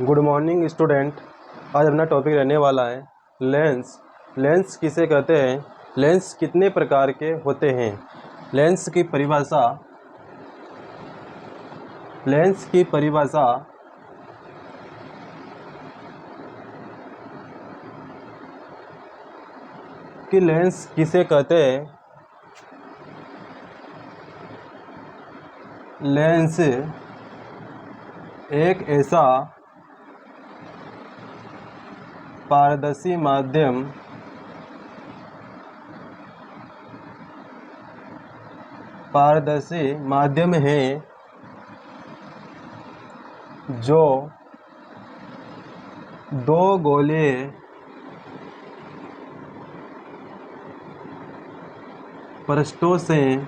Good morning student. आज अपना topic रहने वाला है लेंस। लेंस किसे कहते हैं, लेंस कितने प्रकार के होते हैं, लेंस की परिभाषा कि लेंस किसे कहते हैं। लेंस एक ऐसा पारदर्शी माध्यम है जो दो गोलीय पृष्ठों से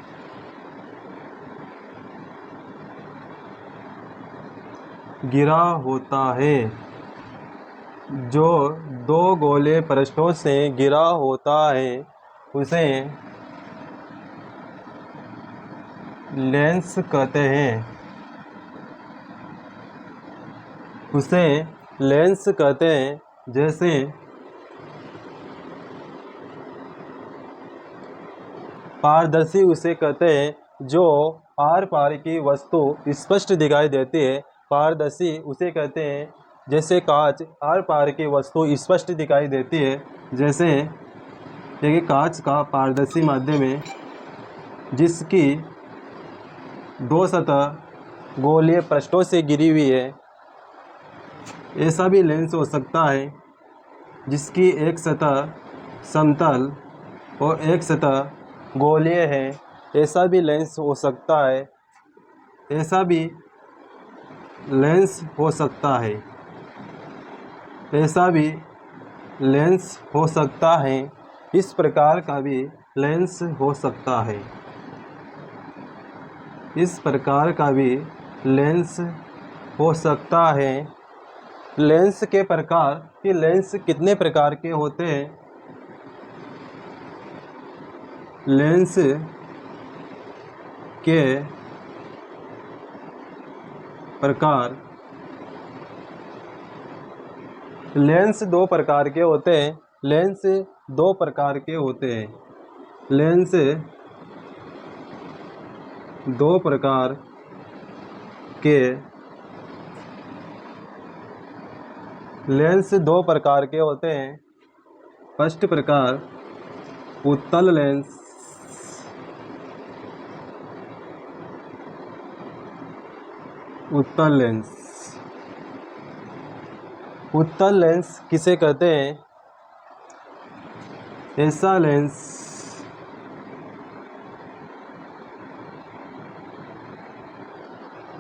घिरा होता है। जो दो गोले पृष्ठों से घिरा होता है उसे लेंस कहते हैं। जैसे पारदर्शी उसे कहते हैं जो आर पार की वस्तु स्पष्ट दिखाई देती है। पारदर्शी उसे कहते हैं जैसे कांच आर पार की वस्तु स्पष्ट दिखाई देती है। जैसे एक कांच का पारदर्शी माध्यम है जिसकी दो सतह गोलीय पृष्ठों से घिरी हुई है। ऐसा भी लेंस हो सकता है जिसकी एक सतह समतल और एक सतह गोलीय है। ऐसा भी लेंस हो सकता है। इस प्रकार का भी लेंस हो सकता है। लेंस के प्रकार कि लेंस कितने प्रकार के होते हैं। लेंस के प्रकार लेंस दो प्रकार के होते हैं। लेंस दो प्रकार के होते हैं। लेंस दो प्रकार के होते हैं। फर्स्ट प्रकार उत्तल लेंस। उत्तल लेंस किसे कहते हैं।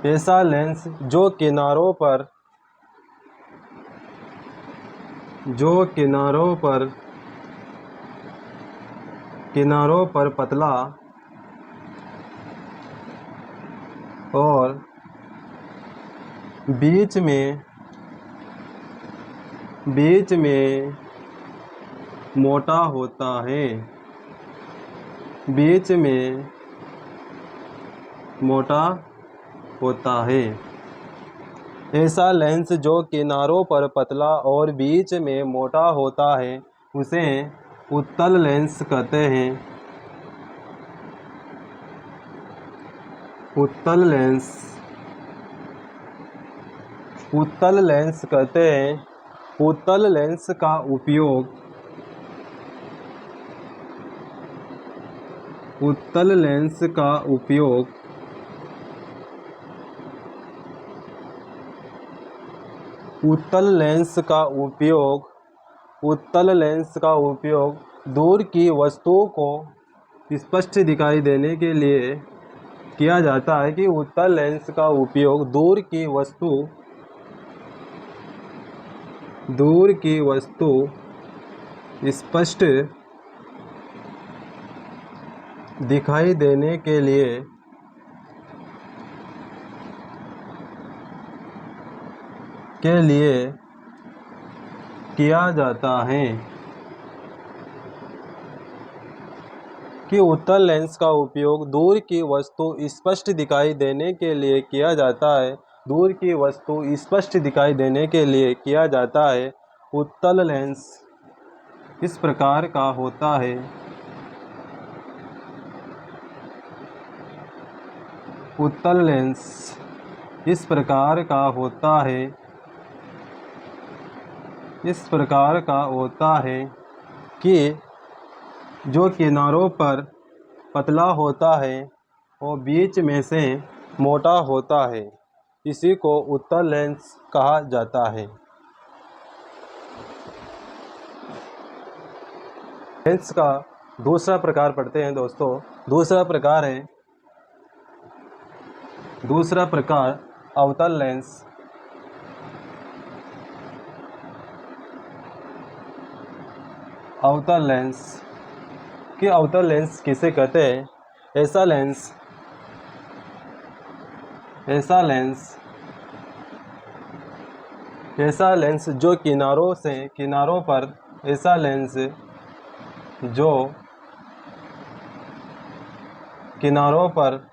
ऐसा लेंस जो किनारों पर पतला और बीच में मोटा होता है। ऐसा लेंस जो किनारों पर पतला और बीच में मोटा होता है उसे उत्तल लेंस कहते हैं। उत्तल लेंस का उपयोग उत्तल लेंस का उपयोग दूर की वस्तुओं को स्पष्ट दिखाई देने के लिए किया जाता है। कि उत्तल लेंस का उपयोग दूर की वस्तु स्पष्ट दिखाई देने के लिए किया जाता है। कि उत्तल लेंस का उपयोग दूर की वस्तु स्पष्ट दिखाई देने के लिए किया जाता है। दूर की वस्तु स्पष्ट दिखाई देने के लिए किया जाता है। उत्तल लेंस इस प्रकार का होता है। उत्तल लेंस इस प्रकार का होता है। इस प्रकार का होता है कि जो किनारों पर पतला होता है और बीच में से मोटा होता है, इसी को उत्तल लेंस कहा जाता है। लेंस का दूसरा प्रकार पढ़ते हैं दोस्तों। दूसरा प्रकार अवतल लेंस। अवतल लेंस कि अवतल लेंस किसे कहते हैं? ऐसा लेंस जो किनारों पर ऐसा लेंस जो किनारों पर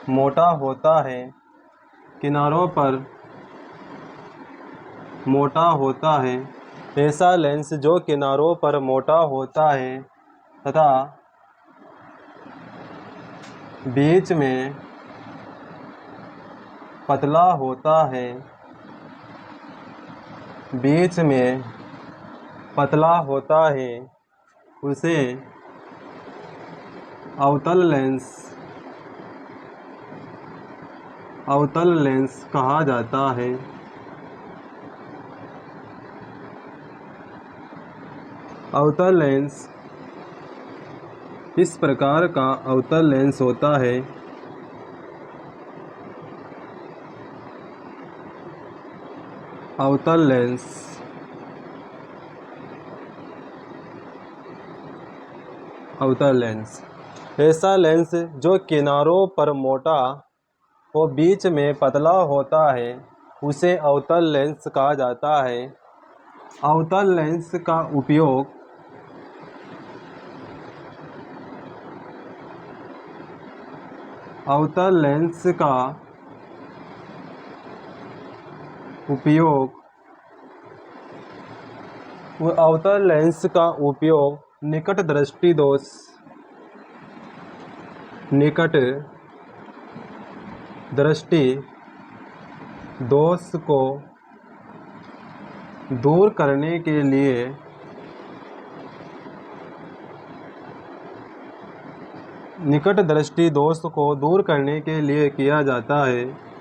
मोटा होता है। किनारों पर मोटा होता है। ऐसा लेंस जो किनारों पर मोटा होता है तथा बीच में पतला होता है। बीच में पतला होता है, उसे अवतल लेंस कहा जाता है। अवतल लेंस इस प्रकार का अवतल लेंस होता है। अवतल लेंस ऐसा लेंस जो किनारों पर मोटा और बीच में पतला होता है, उसे अवतल लेंस कहा जाता है। अवतल लेंस का उपयोग अवतल लेंस का उपयोग निकट दृष्टि दोष को दूर करने के लिए किया जाता है।